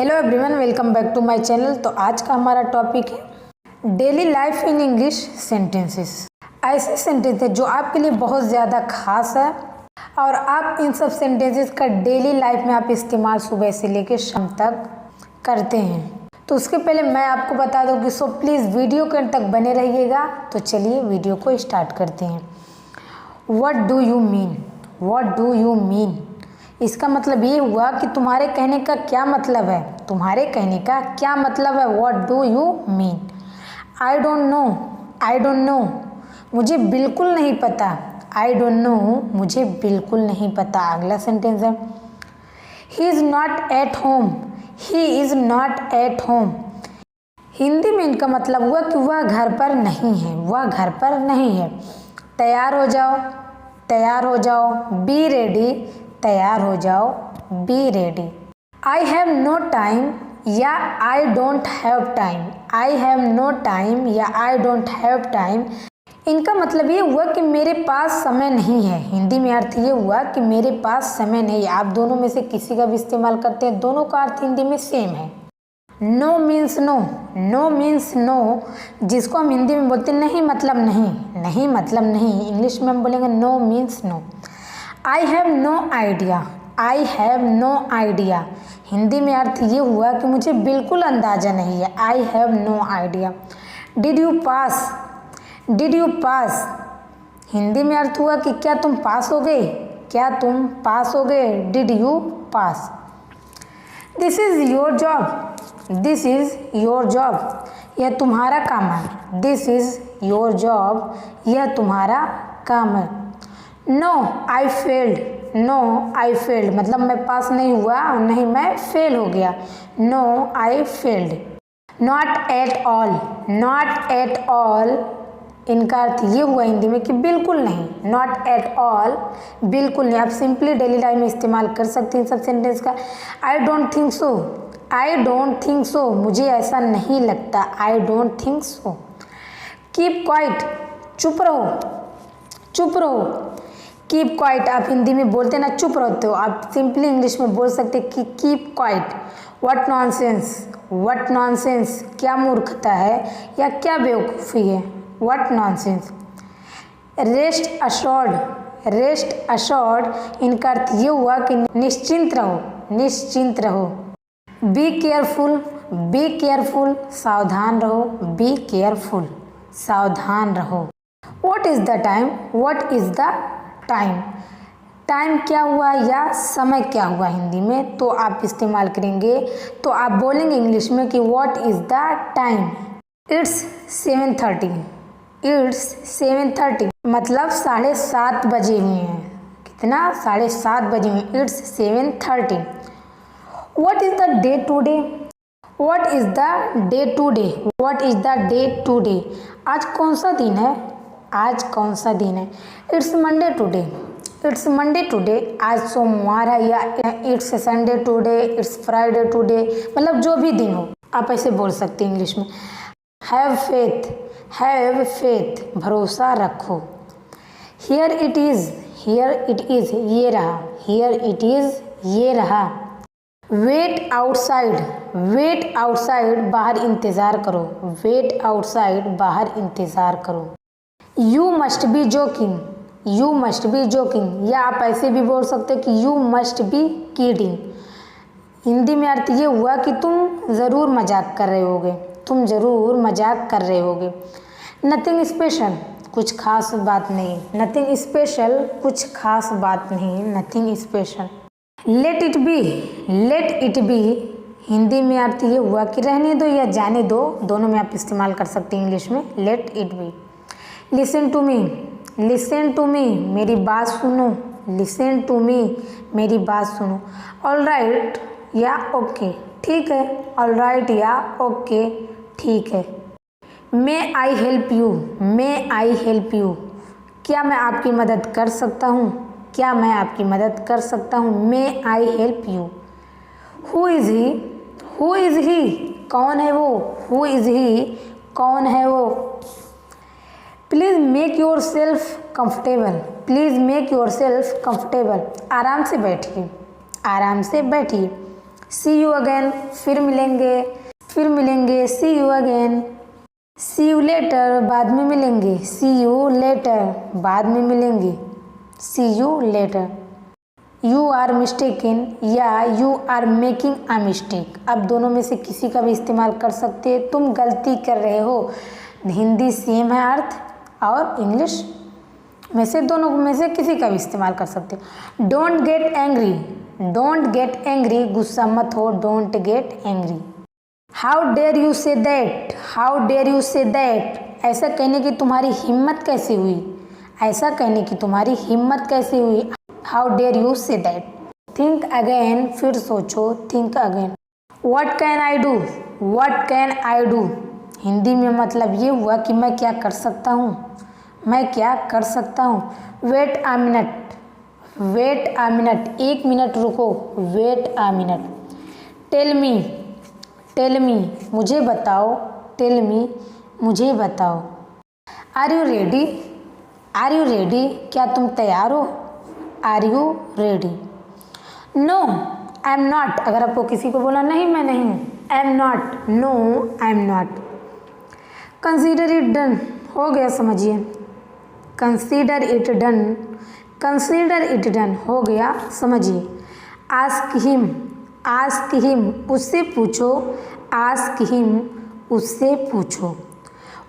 Hello everyone, welcome back to my channel. तो आज का हमारा टॉपिक है daily life in English sentences. ऐसे सेंटेंस है जो आपके लिए बहुत ज़्यादा खास है और आप इन सब सेंटेंसेस का डेली लाइफ में आप इस्तेमाल सुबह से लेकर शाम तक करते हैं। तो उसके पहले मैं आपको बता दूं कि प्लीज़ वीडियो के अंत तक बने रहिएगा। तो चलिए वीडियो को स्टार्ट करते हैं। What do you mean? What do you mean? इसका मतलब ये हुआ कि तुम्हारे कहने का क्या मतलब है। तुम्हारे कहने का क्या मतलब है? What do you mean? I don't know. I don't know, मुझे बिल्कुल नहीं पता। आई डोंट नो, मुझे बिल्कुल नहीं पता। अगला सेंटेंस है he is not at home. He is not at home. Hindi में इनका मतलब हुआ कि वह घर पर नहीं है। वह घर पर नहीं है। तैयार हो जाओ। तैयार हो जाओ। Be ready. तैयार हो जाओ। Be ready. I have no time या I don't have time. I have no time या आई डोंट हैव टाइम। इनका मतलब ये हुआ कि मेरे पास समय नहीं है। हिंदी में अर्थ ये हुआ कि मेरे पास समय नहीं है। आप दोनों में से किसी का भी इस्तेमाल करते हैं, दोनों का अर्थ हिंदी में सेम है। No means no. No means no, जिसको हम हिंदी में बोलते नहीं मतलब नहीं। नहीं मतलब नहीं, इंग्लिश में हम बोलेंगे no means no. I have no idea. I have no idea. Hindi में अर्थ ये हुआ कि मुझे बिल्कुल अंदाज़ा नहीं है। I have no idea. Did you pass? Did you pass? Hindi में अर्थ हुआ कि क्या तुम पास हो गए? क्या तुम पास हो गए? Did you pass? This is your job. This is your job. यह तुम्हारा काम है। This is your job. यह तुम्हारा काम है। No I failed. No I failed मतलब मैं पास नहीं हुआ, नहीं मैं फेल हो गया। No I failed. Not at all. Not at all, इनका अर्थ ये हुआ हिंदी में कि बिल्कुल नहीं। नॉट एट ऑल, बिल्कुल नहीं। आप सिंपली डेली लाइफ में इस्तेमाल कर सकते हैं सब सेंटेंस का। I don't think so. I don't think so, मुझे ऐसा नहीं लगता। I don't think so. Keep quiet, चुप रहो। चुप रहो। कीप क्वाइट आप हिंदी में बोलते ना चुप रहते हो, आप सिंपली इंग्लिश में बोल सकते कि keep quiet. What nonsense. What nonsense, क्या मूर्खता है या क्या बेवकूफ़ी है। What nonsense. Rest assured. Rest assured, इनका अर्थ ये हुआ कि निश्चिंत रहो। निश्चिंत रहो। Be careful. बी केयरफुल, सावधान रहो। बी केयरफुल, सावधान रहो। What is the time? What is the time. Time क्या हुआ या समय क्या हुआ हिंदी में, तो आप इस्तेमाल करेंगे तो आप बोलेंगे इंग्लिश में कि what is the time. It's 7:30। It's 7:30 मतलब 7:30 बजे हुए हैं। कितना? 7:30 बजे हुए। It's 7:30। What is the day today? What is the day today? What is the day today, आज कौन सा दिन है? आज कौन सा दिन है? It's Monday today. It's Monday today, आज सोमवार है। या it's Sunday today, it's Friday today, मतलब जो भी दिन हो आप ऐसे बोल सकते हैं इंग्लिश में। Have faith. हैव फेथ, भरोसा रखो। Here it is. Here it is, ये रहा। हियर इट इज़, ये रहा। Wait outside. वेट आउटसाइड, बाहर इंतज़ार करो। वेट आउटसाइड, बाहर इंतज़ार करो। You must be joking. You must be joking, या आप ऐसे भी बोल सकते हो कि you must be kidding. Hindi में अर्थ ये हुआ कि तुम ज़रूर मजाक कर रहे होगे। तुम ज़रूर मजाक कर रहे होगे। नथिंग स्पेशल, कुछ खास बात नहीं। नथिंग स्पेशल, कुछ खास बात नहीं। Nothing special. Late it B. Late it B, Hindi में अर्थ ये हुआ कि रहने दो या जाने दो, दोनों में आप इस्तेमाल कर सकते हैं इंग्लिश में। Let it be. Listen to me. Listen to me, मेरी बात सुनो। लिसन टू मी, मेरी बात सुनो। ऑल राइट या ओके, ठीक है। ऑल राइट या ओके, ठीक है। May I help you. May I help you, क्या मैं आपकी मदद कर सकता हूँ? क्या मैं आपकी मदद कर सकता हूँ? May I help you. Who is he. Who is he, कौन है वो? हु इज़ ही, कौन है वो? Please make yourself comfortable. Please make yourself comfortable, आराम से बैठिए। आराम से बैठिए। सी यू अगेन, फिर मिलेंगे, see you again. See you later, बाद में मिलेंगे, सी यू लेटर, बाद में मिलेंगे, see you later. You are mistaken या you are making a mistake, अब दोनों में से किसी का भी इस्तेमाल कर सकते हैं। तुम गलती कर रहे हो, हिंदी सेम है अर्थ और इंग्लिश में से दोनों में से किसी का भी इस्तेमाल कर सकते हो। Don't get angry, don't get angry, गुस्सा मत हो, don't get angry. How dare you say that, how dare you say that, ऐसा कहने की तुम्हारी हिम्मत कैसे हुई, ऐसा कहने की तुम्हारी हिम्मत कैसे हुई। How dare you say that. Think again, फिर सोचो, think again. What can I do, what can I do, Hindi में मतलब ये हुआ कि मैं क्या कर सकता हूँ, मैं क्या कर सकता हूँ। Wait a minute, wait a minute, एक मिनट रुको, wait a minute. Tell me, tell me, मुझे बताओ, टेल मी, मुझे बताओ। Are you ready, are you ready, क्या तुम तैयार हो, are you ready. No I am not, अगर आपको किसी को बोला नहीं मैं नहीं हूँ, I am not, no I am not. Consider it done, हो गया समझिए, consider it done, consider it done, हो गया समझिए। आस्क हिम, आस्क हिम, उससे पूछो, आस्क हिम, उससे पूछो।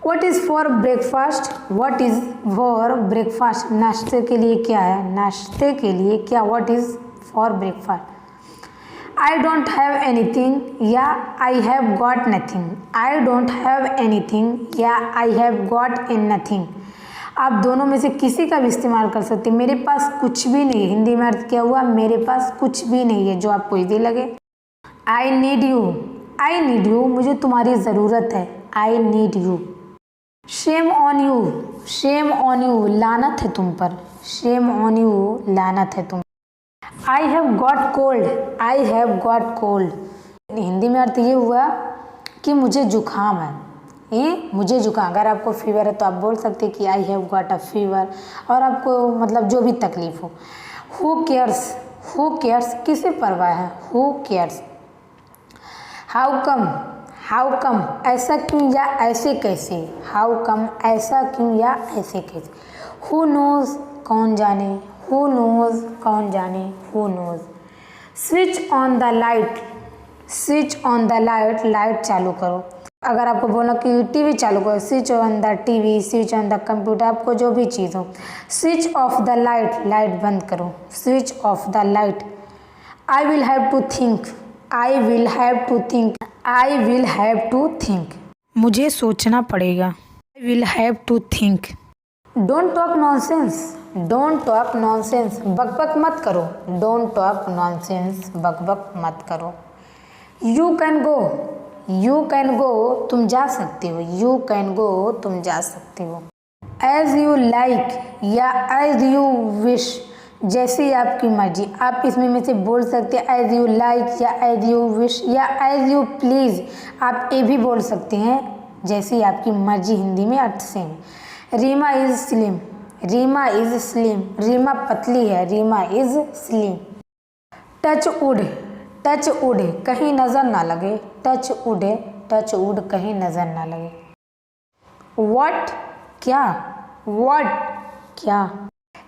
What is for breakfast, what is for breakfast, नाश्ते के लिए क्या है, नाश्ते के लिए क्या, what is for breakfast. I don't have anything या I have got nothing, I don't have anything या I have got in nothing, आप दोनों में से किसी का भी इस्तेमाल कर सकते हैं। मेरे पास कुछ भी नहीं है, हिंदी में अर्थ क्या हुआ, मेरे पास कुछ भी नहीं है, जो आपको इजी लगे। I need you, I need you, मुझे तुम्हारी ज़रूरत है, I need you. Shame on you, shame on you, लानत है तुम पर, शेम ऑन यू, लानत है तुम। आई have got cold, I have got cold, Hindi में अर्थ ये हुआ कि मुझे जुकाम है, ये मुझे जुकाम, अगर आपको फीवर है तो आप बोल सकते हैं कि आई हैव गॉट अ फीवर, और आपको मतलब जो भी तकलीफ हो। हु केयर्स, हु केयर्स, किसे परवाह है, who cares. How come, how come, ऐसा क्यों या ऐसे कैसे, हाउ कम, ऐसा क्यों या ऐसे कैसे। हु नोज, कौन जाने, हु नोज, कौन जाने, who knows. Switch on the light, switch on the light, light चालू करो, अगर आपको बोला कि टीवी चालू करो, switch on the TV, switch on the computer, आपको जो भी चीज़ हो। Switch off the light, light बंद करो, switch off the light. I will have to think, I will have to think, I will have to think, मुझे सोचना पड़ेगा, I will have to think. Don't talk nonsense, don't talk nonsense, बकबक मत करो, don't talk nonsense, बकबक मत करो। You can go, you can go, तुम जा सकते हो, यू कैन गो, तुम जा सकते हो। एज यू लाइक या एज यू विश, जैसी आपकी मर्जी, आप इसमें में से बोल सकते हैं एज यू लाइक या एज यू विश या एज यू प्लीज़, आप ये भी बोल सकते हैं, जैसी आपकी मर्जी, हिंदी में अर्थ same. Reema is slim, Reema is slim, Reema पतली है, Reema is slim. Touch wood, touch wood, कहीं नज़र ना लगे, टच वुड, टच वुड, कहीं नज़र ना लगे। व्हाट, क्या, व्हाट, क्या।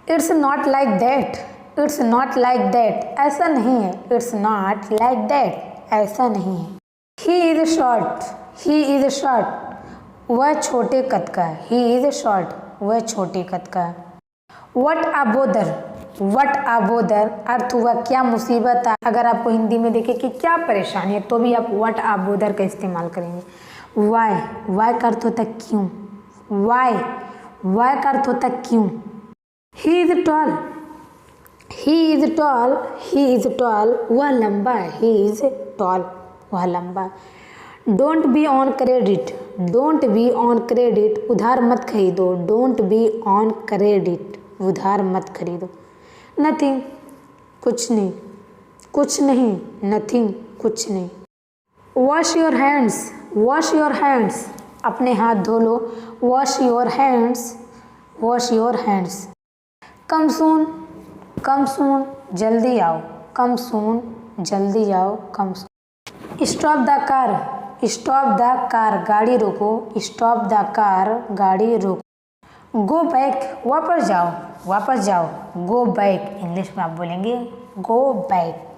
It's not like that, it's not like that, ऐसा नहीं है, इट्स नॉट लाइक दैट, ऐसा नहीं है। He is short, he is short, वह छोटे कद का है, ही इज़ शॉर्ट, वह छोटे कद का है। What a bother, what a bother, अर्थ हुआ क्या मुसीबत है, अगर आपको हिंदी में देखे कि क्या परेशानी है तो भी आप वट आ बोदर का इस्तेमाल करेंगे। वाई, वाई का अर्थ होता क्यों, वाई, वाई का अर्थ होता क्यों। He is tall, he is tall, he is tall, वह लंबा है, ही इज़ टॉल, वह लंबा। Don't be on credit, don't be on credit, उधार मत खरीदो, डोंट बी ऑन क्रेडिट, उधार मत खरीदो। नथिंग, कुछ नहीं, कुछ नहीं, नथिंग, कुछ नहीं। Wash your hands, wash your hands, अपने हाथ धो लो, wash your hands, wash your hands. Come soon, come soon, जल्दी आओ, कम सून, जल्दी जाओ, कम सुनो। Stop the car, stop the car, गाड़ी रोको। स्टॉप द कार, गाड़ी रोको। गो बैक, वापस जाओ, वापस जाओ। गो बैक, इंग्लिश में आप बोलेंगे गो बैक।